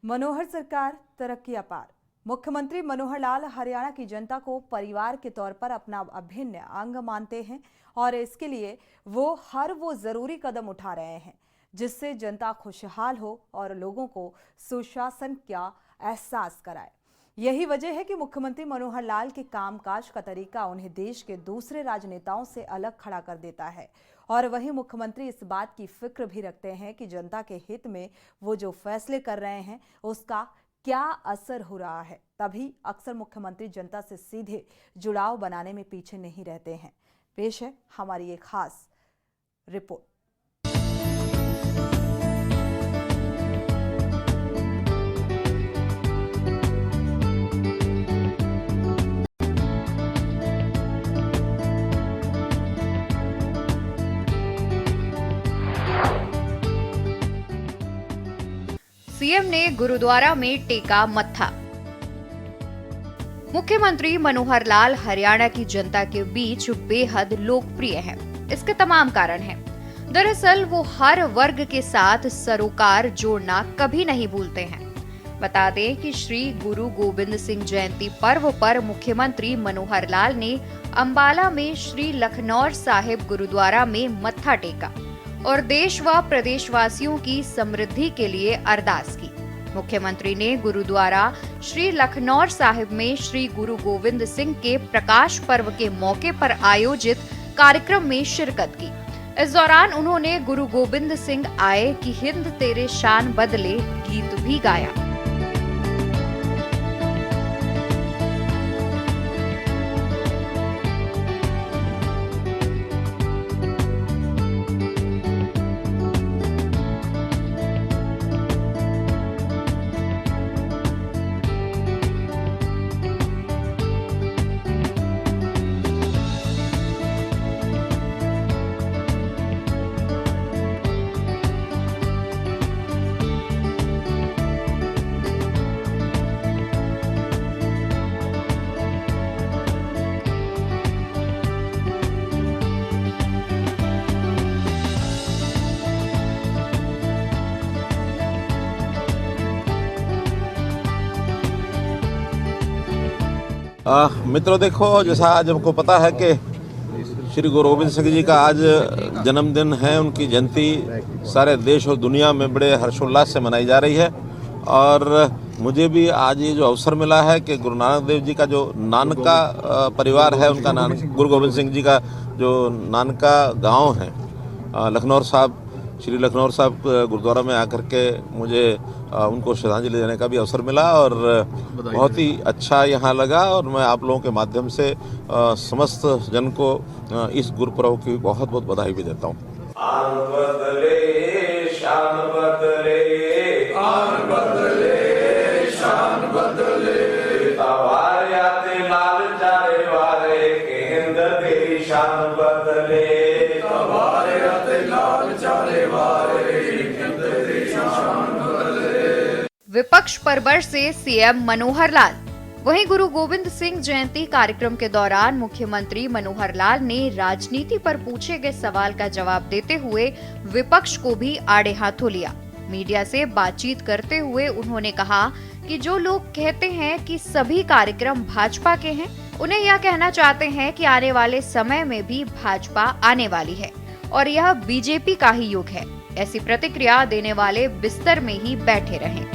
मनोहर सरकार तरक्की अपार। मुख्यमंत्री मनोहर लाल हरियाणा की जनता को परिवार के तौर पर अपना अभिन्न अंग मानते हैं और इसके लिए वो जरूरी कदम उठा रहे हैं जिससे जनता खुशहाल हो और लोगों को सुशासन का एहसास कराए। यही वजह है कि मुख्यमंत्री मनोहर लाल के कामकाज का तरीका उन्हें देश के दूसरे राजनेताओं से अलग खड़ा कर देता है और वहीं मुख्यमंत्री इस बात की फिक्र भी रखते हैं कि जनता के हित में वो जो फैसले कर रहे हैं उसका क्या असर हो रहा है। तभी अक्सर मुख्यमंत्री जनता से सीधे जुड़ाव बनाने में पीछे नहीं रहते हैं। पेश है हमारी एक खास रिपोर्ट। सीएम ने गुरुद्वारा में टेका मत्था। मुख्यमंत्री मनोहर लाल हरियाणा की जनता के बीच बेहद लोकप्रिय हैं। इसके तमाम कारण हैं। दरअसल वो हर वर्ग के साथ सरोकार जोड़ना कभी नहीं भूलते हैं। बता दें कि श्री गुरु गोविंद सिंह जयंती पर्व पर मुख्यमंत्री मनोहर लाल ने अंबाला में श्री लखनौर साहिब गुरुद्वारा में मत्था टेका और देश व प्रदेशवासियों की समृद्धि के लिए अरदास की। मुख्यमंत्री ने गुरुद्वारा श्री लखनौर साहिब में श्री गुरु गोविंद सिंह के प्रकाश पर्व के मौके पर आयोजित कार्यक्रम में शिरकत की। इस दौरान उन्होंने गुरु गोविंद सिंह आए कि हिंद तेरे शान बदले गीत भी गाया। मित्रों देखो, जैसा आज हमको पता है कि श्री गुरु गोविंद सिंह जी का आज जन्मदिन है। उनकी जयंती सारे देश और दुनिया में बड़े हर्षोल्लास से मनाई जा रही है और मुझे भी आज ये जो अवसर मिला है कि गुरु नानक देव जी का जो नानका परिवार है, उनका गुरु गोविंद सिंह जी का जो नानका गांव है लखनौर साहब, श्री लखनौर साहब गुरुद्वारा में आकर के मुझे उनको श्रद्धांजलि देने का भी अवसर मिला और बहुत ही अच्छा यहाँ लगा और मैं आप लोगों के माध्यम से समस्त जन को इस गुरुपर्व की बहुत बहुत बधाई भी देता हूँ। विपक्ष पर बरसे सीएम मनोहर लाल। वहीं गुरु गोविंद सिंह जयंती कार्यक्रम के दौरान मुख्यमंत्री मनोहर लाल ने राजनीति पर पूछे गए सवाल का जवाब देते हुए विपक्ष को भी आड़े हाथों लिया। मीडिया से बातचीत करते हुए उन्होंने कहा कि जो लोग कहते हैं कि सभी कार्यक्रम भाजपा के हैं, उन्हें यह कहना चाहते हैं कि आने वाले समय में भी भाजपा आने वाली है और यह बीजेपी का ही युग है। ऐसी प्रतिक्रिया देने वाले बिस्तर में ही बैठे रहें।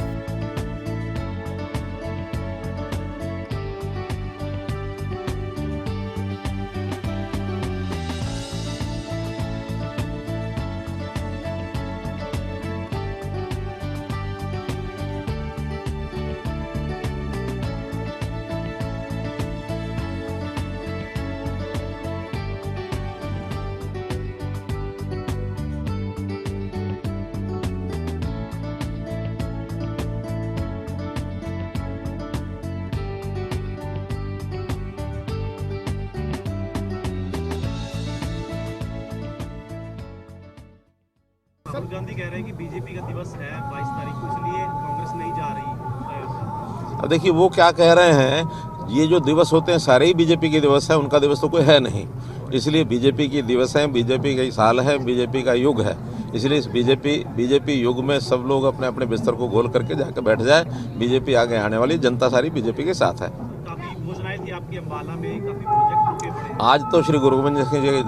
राहुल गांधी कह रहे हैं कि बीजेपी का दिवस है 22 तारीख को, इसलिए कांग्रेस नहीं जा रही। अब देखिए वो क्या कह रहे हैं, ये जो दिवस होते हैं सारे ही बीजेपी के दिवस है, उनका दिवस तो कोई है नहीं। इसलिए बीजेपी की दिवस है, बीजेपी का साल है, बीजेपी का युग है, इसलिए इस बीजेपी युग में सब लोग अपने अपने बिस्तर को गोल करके जाकर बैठ जाए। बीजेपी आगे आने वाली, जनता सारी बीजेपी के साथ है। काफी योजनाएं थी आपकी अम्बाला में, काफी प्रोजेक्ट रुके पड़े। आज तो श्री गुरु गोविंद सिंह जी के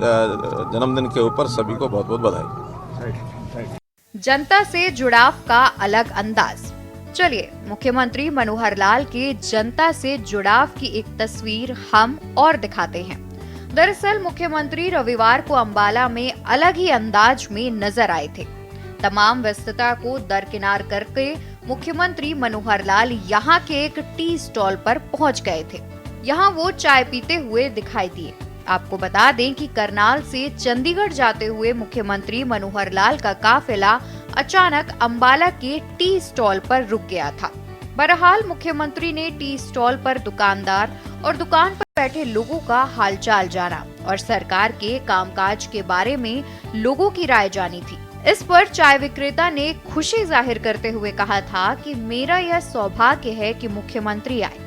जन्मदिन के ऊपर सभी को बहुत बहुत बधाई। जनता से जुड़ाव का अलग अंदाज। चलिए मुख्यमंत्री मनोहर लाल के जनता से जुड़ाव की एक तस्वीर हम और दिखाते हैं। दरअसल मुख्यमंत्री रविवार को अंबाला में अलग ही अंदाज में नजर आए थे। तमाम व्यस्तता को दरकिनार करके मुख्यमंत्री मनोहर लाल यहाँ के एक टी स्टॉल पर पहुँच गए थे। यहाँ वो चाय पीते हुए दिखाई दिए। आपको बता दें कि करनाल से चंडीगढ़ जाते हुए मुख्यमंत्री मनोहर लाल का काफिला अचानक अंबाला के टी स्टॉल पर रुक गया था। बहरहाल मुख्यमंत्री ने टी स्टॉल पर दुकानदार और दुकान पर बैठे लोगों का हालचाल जाना और सरकार के कामकाज के बारे में लोगों की राय जानी थी। इस पर चाय विक्रेता ने खुशी जाहिर करते हुए कहा था कि मेरा यह सौभाग्य है कि मुख्यमंत्री आए।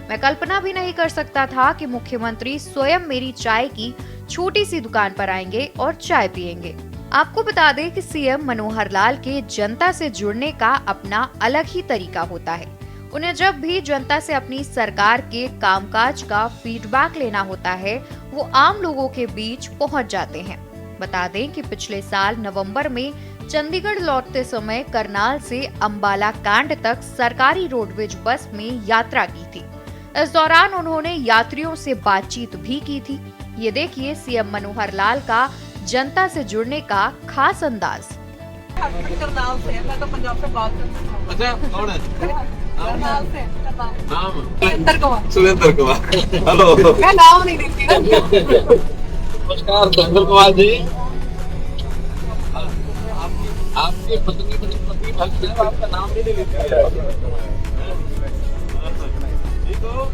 मैं कल्पना भी नहीं कर सकता था कि मुख्यमंत्री स्वयं मेरी चाय की छोटी सी दुकान पर आएंगे और चाय पिएंगे। आपको बता दें कि सीएम मनोहर लाल के जनता से जुड़ने का अपना अलग ही तरीका होता है। उन्हें जब भी जनता से अपनी सरकार के कामकाज का फीडबैक लेना होता है, वो आम लोगों के बीच पहुंच जाते हैं। बता दें कि पिछले साल नवंबर में चंडीगढ़ लौटते समय करनाल से अंबाला कैंट तक सरकारी रोडवेज बस में यात्रा की थी। इस दौरान उन्होंने यात्रियों से बातचीत भी की थी। ये देखिए सीएम मनोहर लाल का जनता से जुड़ने का खास अंदाज। करनाल से, मैं तो पंजाब से बात करती हूँ। अच्छा, कौन है? करनाल से, नाम? सुरेंद्र कुमार। हेलो। मैं नाम नहीं देती ना। नमस्कार सुरेंद्र कुमार जी। आपकी पत्नी भक्त है, आपका नाम भी नहीं लेती है। ठीक हो?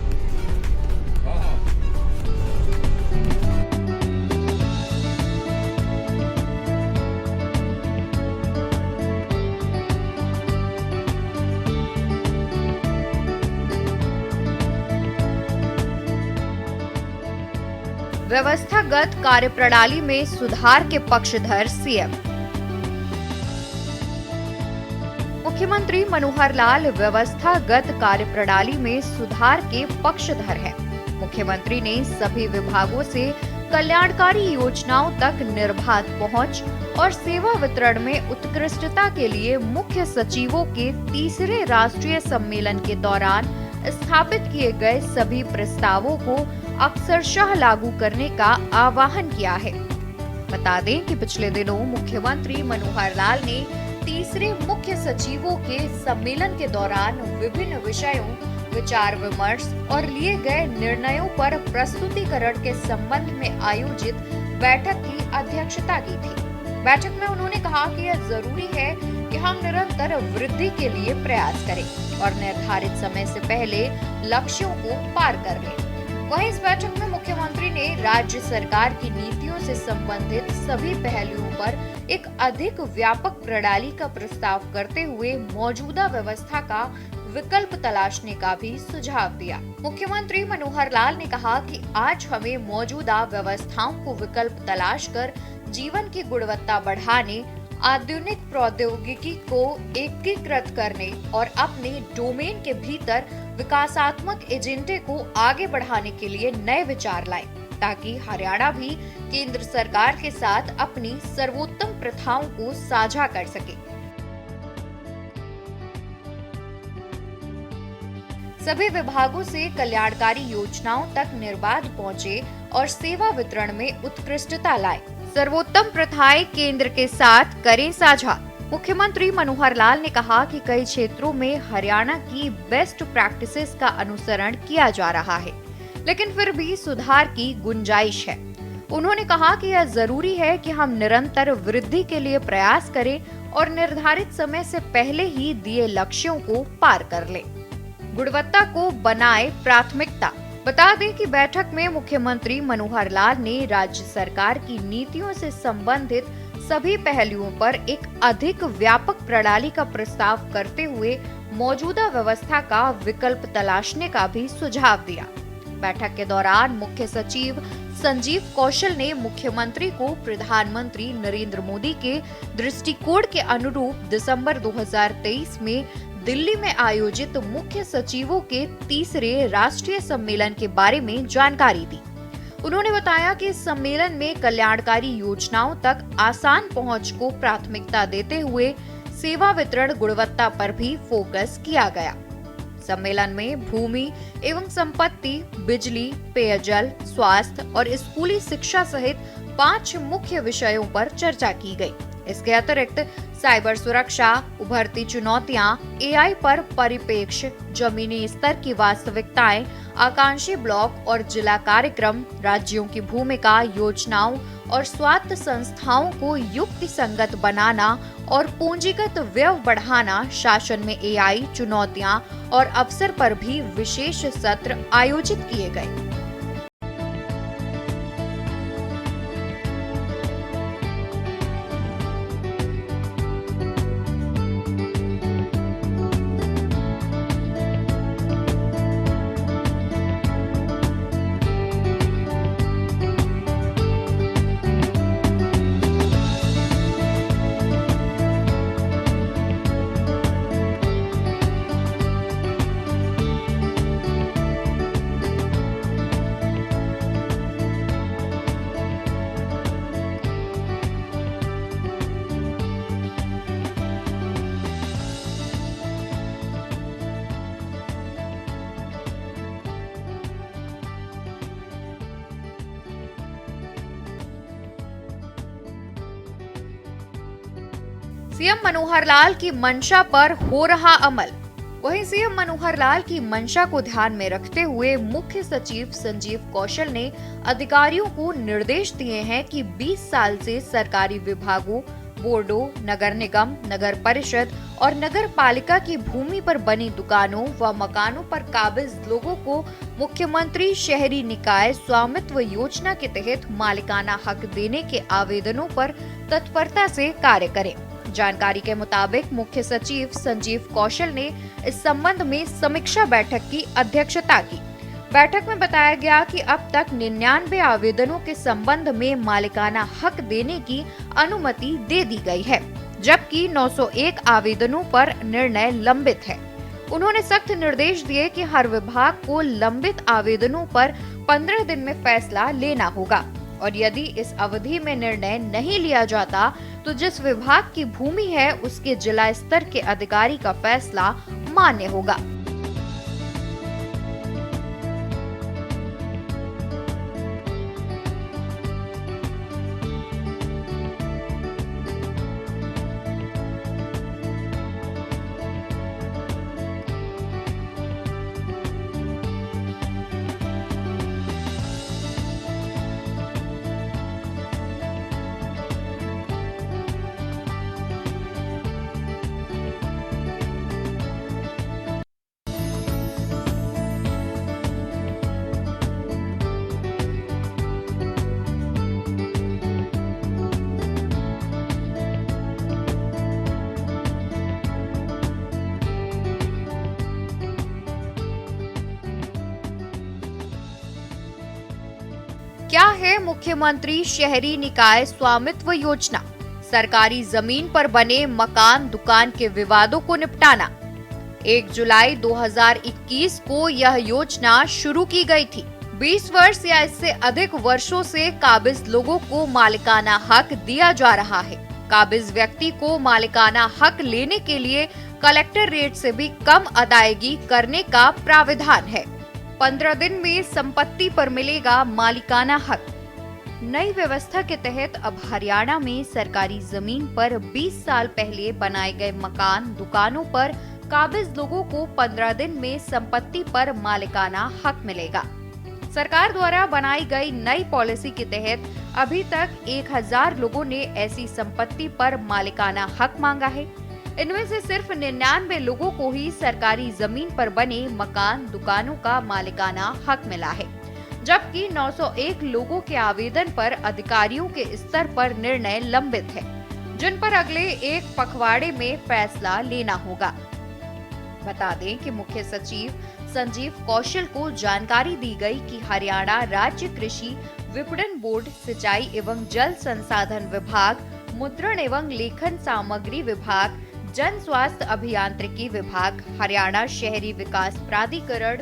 व्यवस्थागत कार्यप्रणाली में सुधार के पक्षधर सीएम। मुख्यमंत्री मनोहर लाल व्यवस्थागत कार्यप्रणाली में सुधार के पक्षधर हैं। मुख्यमंत्री ने सभी विभागों से कल्याणकारी योजनाओं तक निर्बाध पहुंच और सेवा वितरण में उत्कृष्टता के लिए मुख्य सचिवों के तीसरे राष्ट्रीय सम्मेलन के दौरान स्थापित किए गए सभी प्रस्तावों को अक्षरशः लागू करने का आह्वान किया है। बता दें कि पिछले दिनों मुख्यमंत्री मनोहर लाल ने तीसरे मुख्य सचिवों के सम्मेलन के दौरान विभिन्न विषयों, विचार विमर्श और लिए गए निर्णयों पर प्रस्तुतिकरण के संबंध में आयोजित बैठक की अध्यक्षता की थी। बैठक में उन्होंने कहा कि यह जरूरी है कि हम निरंतर वृद्धि के लिए प्रयास करें और निर्धारित समय से पहले लक्ष्यों को पार कर लें। वहीं इस बैठक में मुख्यमंत्री ने राज्य सरकार की नीतियों से संबंधित सभी पहलुओं पर एक अधिक व्यापक प्रणाली का प्रस्ताव करते हुए मौजूदा व्यवस्था का विकल्प तलाशने का भी सुझाव दिया। मुख्यमंत्री मनोहर लाल ने कहा कि आज हमें मौजूदा व्यवस्थाओं को विकल्प तलाश कर जीवन की गुणवत्ता बढ़ाने, आधुनिक प्रौद्योगिकी को एकीकृत करने और अपने डोमेन के भीतर विकासात्मक एजेंडे को आगे बढ़ाने के लिए नए विचार लाएं, ताकि हरियाणा भी केंद्र सरकार के साथ अपनी सर्वोत्तम प्रथाओं को साझा कर सके। सभी विभागों से कल्याणकारी योजनाओं तक निर्बाध पहुंचे और सेवा वितरण में उत्कृष्टता लाए। सर्वोत्तम प्रथाएं केंद्र के साथ करें साझा। मुख्यमंत्री मनोहर लाल ने कहा कि कई क्षेत्रों में हरियाणा की बेस्ट प्रैक्टिसेस का अनुसरण किया जा रहा है, लेकिन फिर भी सुधार की गुंजाइश है। उन्होंने कहा कि यह जरूरी है कि हम निरंतर वृद्धि के लिए प्रयास करें और निर्धारित समय से पहले ही दिए लक्ष्यों को पार कर लें। गुणवत्ता को बनाए प्राथमिकता। बता दें कि बैठक में मुख्यमंत्री मनोहर लाल ने राज्य सरकार की नीतियों से संबंधित सभी पहलुओं पर एक अधिक व्यापक प्रणाली का प्रस्ताव करते हुए मौजूदा व्यवस्था का विकल्प तलाशने का भी सुझाव दिया। बैठक के दौरान मुख्य सचिव संजीव कौशल ने मुख्यमंत्री को प्रधानमंत्री नरेंद्र मोदी के दृष्टिकोण के अनुरूप दिसंबर 2023 में दिल्ली में आयोजित मुख्य सचिवों के तीसरे राष्ट्रीय सम्मेलन के बारे में जानकारी दी। उन्होंने बताया कि इस सम्मेलन में कल्याणकारी योजनाओं तक आसान पहुंच को प्राथमिकता देते हुए सेवा वितरण गुणवत्ता पर भी फोकस किया गया। सम्मेलन में भूमि एवं संपत्ति, बिजली, पेयजल, स्वास्थ्य और स्कूली शिक्षा सहित 5 मुख्य विषयों पर चर्चा की गई। इसके अतिरिक्त साइबर सुरक्षा, उभरती चुनौतियां, एआई पर परिप्रेक्ष्य, जमीनी स्तर की वास्तविकताएं, आकांक्षी ब्लॉक और जिला कार्यक्रम, राज्यों की भूमिका, योजनाओं और स्वायत्त संस्थाओं को युक्ति संगत बनाना और पूंजीगत व्यय बढ़ाना, शासन में एआई, चुनौतियां और अवसर पर भी विशेष सत्र आयोजित किए गए। सीएम मनोहर लाल की मंशा पर हो रहा अमल। वहीं सीएम मनोहर लाल की मंशा को ध्यान में रखते हुए मुख्य सचिव संजीव कौशल ने अधिकारियों को निर्देश दिए हैं कि 20 साल से सरकारी विभागों, बोर्डों, नगर निगम, नगर परिषद और नगर पालिका की भूमि पर बनी दुकानों व मकानों पर काबिज लोगों को मुख्यमंत्री शहरी निकाय स्वामित्व योजना के तहत मालिकाना हक देने के आवेदनों पर तत्परता से कार्य करें। जानकारी के मुताबिक मुख्य सचिव संजीव कौशल ने इस संबंध में समीक्षा बैठक की अध्यक्षता की। बैठक में बताया गया कि अब तक 99 आवेदनों के संबंध में मालिकाना हक देने की अनुमति दे दी गई है, जबकि 901 आवेदनों पर निर्णय लंबित है। उन्होंने सख्त निर्देश दिए कि हर विभाग को लंबित आवेदनों पर 15 दिन में फैसला लेना होगा और यदि इस अवधि में निर्णय नहीं लिया जाता तो जिस विभाग की भूमि है उसके जिला स्तर के अधिकारी का फैसला मान्य होगा। क्या है मुख्यमंत्री शहरी निकाय स्वामित्व योजना? सरकारी जमीन पर बने मकान, दुकान के विवादों को निपटाना। 1 जुलाई 2021 को यह योजना शुरू की गई थी। 20 वर्ष या इससे अधिक वर्षों से काबिज लोगों को मालिकाना हक दिया जा रहा है। काबिज व्यक्ति को मालिकाना हक लेने के लिए कलेक्टर रेट से भी कम अदायगी करने का प्राविधान है। 15 दिन में संपत्ति पर मिलेगा मालिकाना हक। नई व्यवस्था के तहत अब हरियाणा में सरकारी जमीन पर 20 साल पहले बनाए गए मकान, दुकानों पर काबिज लोगों को 15 दिन में संपत्ति पर मालिकाना हक मिलेगा। सरकार द्वारा बनाई गई नई पॉलिसी के तहत अभी तक 1000 लोगों ने ऐसी संपत्ति पर मालिकाना हक मांगा है। इनमें से सिर्फ 99 लोगों को ही सरकारी जमीन पर बने मकान, दुकानों का मालिकाना हक मिला है, जबकि 901 लोगों के आवेदन पर अधिकारियों के स्तर पर निर्णय लंबित है, जिन पर अगले एक पखवाड़े में फैसला लेना होगा। बता दें कि मुख्य सचिव संजीव कौशल को जानकारी दी गई कि हरियाणा राज्य कृषि विपणन बोर्ड, सिंचाई एवं जल संसाधन विभाग, मुद्रण एवं लेखन सामग्री विभाग, जन स्वास्थ्य अभियांत्रिकी विभाग, हरियाणा शहरी विकास प्राधिकरण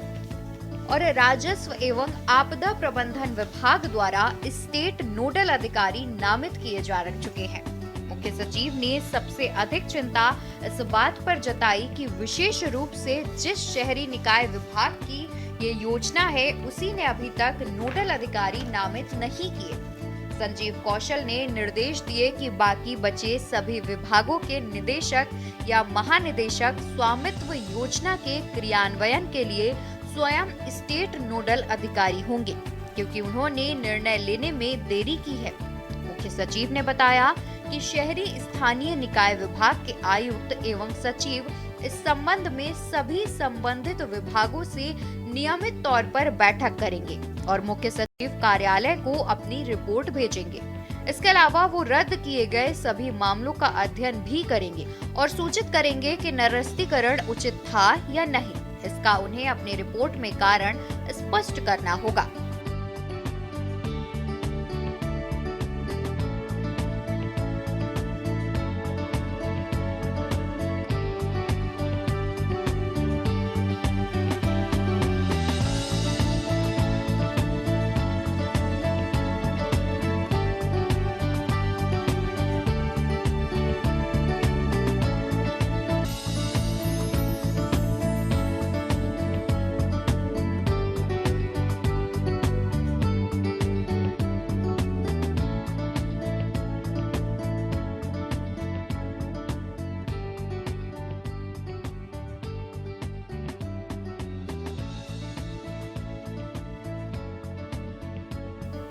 और राजस्व एवं आपदा प्रबंधन विभाग द्वारा स्टेट नोडल अधिकारी नामित किए जा चुके हैं। मुख्य सचिव ने सबसे अधिक चिंता इस बात पर जताई कि विशेष रूप से जिस शहरी निकाय विभाग की ये योजना है, उसी ने अभी तक नोडल अधिकारी नामित नहीं किए। संजीव कौशल ने निर्देश दिए कि बाकी बचे सभी विभागों के निदेशक या महानिदेशक स्वामित्व योजना के क्रियान्वयन के लिए स्वयं स्टेट नोडल अधिकारी होंगे, क्योंकि उन्होंने निर्णय लेने में देरी की है। मुख्य सचिव ने बताया कि शहरी स्थानीय निकाय विभाग के आयुक्त एवं सचिव इस संबंध में सभी संबंधित विभागों से नियमित तौर पर बैठक करेंगे और मुख्य सचिव कार्यालय को अपनी रिपोर्ट भेजेंगे। इसके अलावा वो रद्द किए गए सभी मामलों का अध्ययन भी करेंगे और सूचित करेंगे कि निरस्तीकरण उचित था या नहीं। इसका उन्हें अपनी रिपोर्ट में कारण स्पष्ट करना होगा।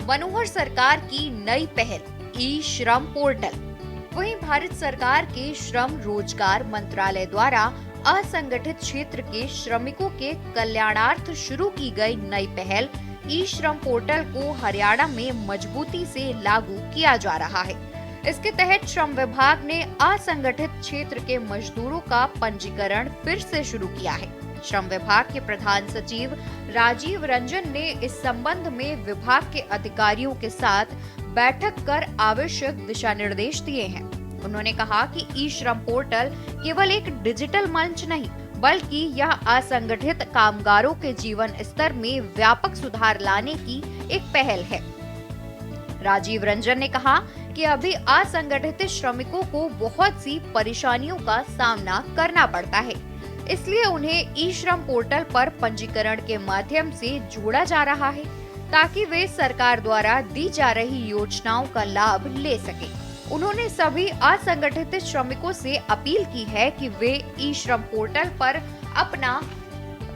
मनोहर सरकार की नई पहल ई श्रम पोर्टल। वहीं भारत सरकार के श्रम रोजगार मंत्रालय द्वारा असंगठित क्षेत्र के श्रमिकों के कल्याणार्थ शुरू की गई नई पहल ई श्रम पोर्टल को हरियाणा में मजबूती से लागू किया जा रहा है। इसके तहत श्रम विभाग ने असंगठित क्षेत्र के मजदूरों का पंजीकरण फिर से शुरू किया है। श्रम विभाग के प्रधान सचिव राजीव रंजन ने इस संबंध में विभाग के अधिकारियों के साथ बैठक कर आवश्यक दिशा निर्देश दिए हैं। उन्होंने कहा कि ई श्रम पोर्टल केवल एक डिजिटल मंच नहीं, बल्कि यह असंगठित कामगारों के जीवन स्तर में व्यापक सुधार लाने की एक पहल है। राजीव रंजन ने कहा कि अभी असंगठित श्रमिकों को बहुत सी परेशानियों का सामना करना पड़ता है, इसलिए उन्हें ई श्रम पोर्टल पर पंजीकरण के माध्यम से जोड़ा जा रहा है ताकि वे सरकार द्वारा दी जा रही योजनाओं का लाभ ले सके। उन्होंने सभी असंगठित श्रमिकों से अपील की है कि वे ई श्रम पोर्टल पर अपना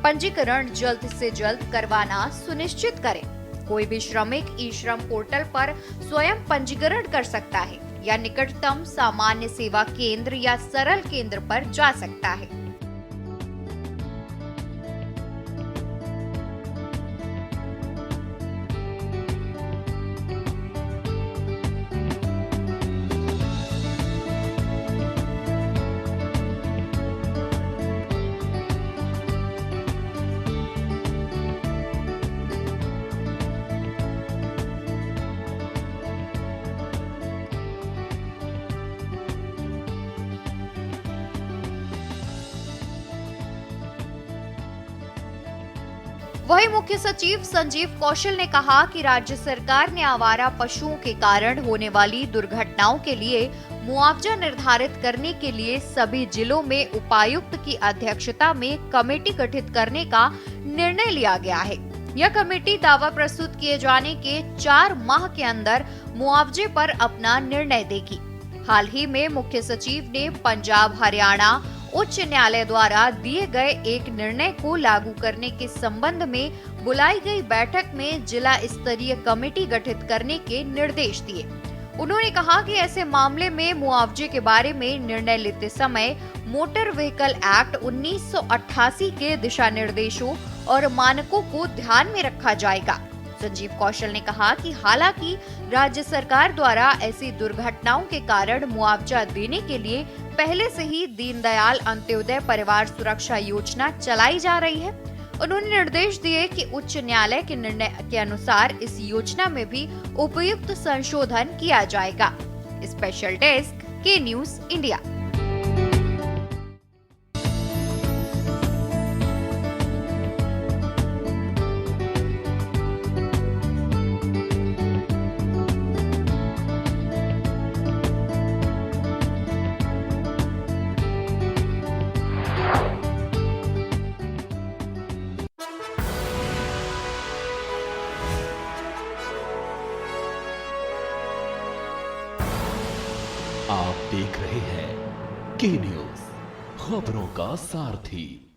पंजीकरण जल्द से जल्द करवाना सुनिश्चित करें। कोई भी श्रमिक ई श्रम पोर्टल पर स्वयं पंजीकरण कर सकता है या निकटतम सामान्य सेवा केंद्र या सरल केंद्र पर जा सकता है। वहीं मुख्य सचिव संजीव कौशल ने कहा कि राज्य सरकार ने आवारा पशुओं के कारण होने वाली दुर्घटनाओं के लिए मुआवजा निर्धारित करने के लिए सभी जिलों में उपायुक्त की अध्यक्षता में कमेटी गठित करने का निर्णय लिया गया है। यह कमेटी दावा प्रस्तुत किए जाने के 4 माह के अंदर मुआवजे पर अपना निर्णय देगी। हाल ही में मुख्य सचिव ने पंजाब हरियाणा उच्च न्यायालय द्वारा दिए गए एक निर्णय को लागू करने के संबंध में बुलाई गई बैठक में जिला स्तरीय कमेटी गठित करने के निर्देश दिए। उन्होंने कहा कि ऐसे मामले में मुआवजे के बारे में निर्णय लेते समय मोटर व्हीकल एक्ट 1988 के दिशा निर्देशों और मानकों को ध्यान में रखा जाएगा। संजीव कौशल ने कहा कि हालांकि राज्य सरकार द्वारा ऐसी दुर्घटनाओं के कारण मुआवजा देने के लिए पहले से ही दीनदयाल अंत्योदय परिवार सुरक्षा योजना चलाई जा रही है। उन्होंने निर्देश दिए कि उच्च न्यायालय के निर्णय के अनुसार इस योजना में भी उपयुक्त संशोधन किया जाएगा। स्पेशल डेस्क के न्यूज इंडिया। आप देख रहे हैं के न्यूज, खबरों का सारथी।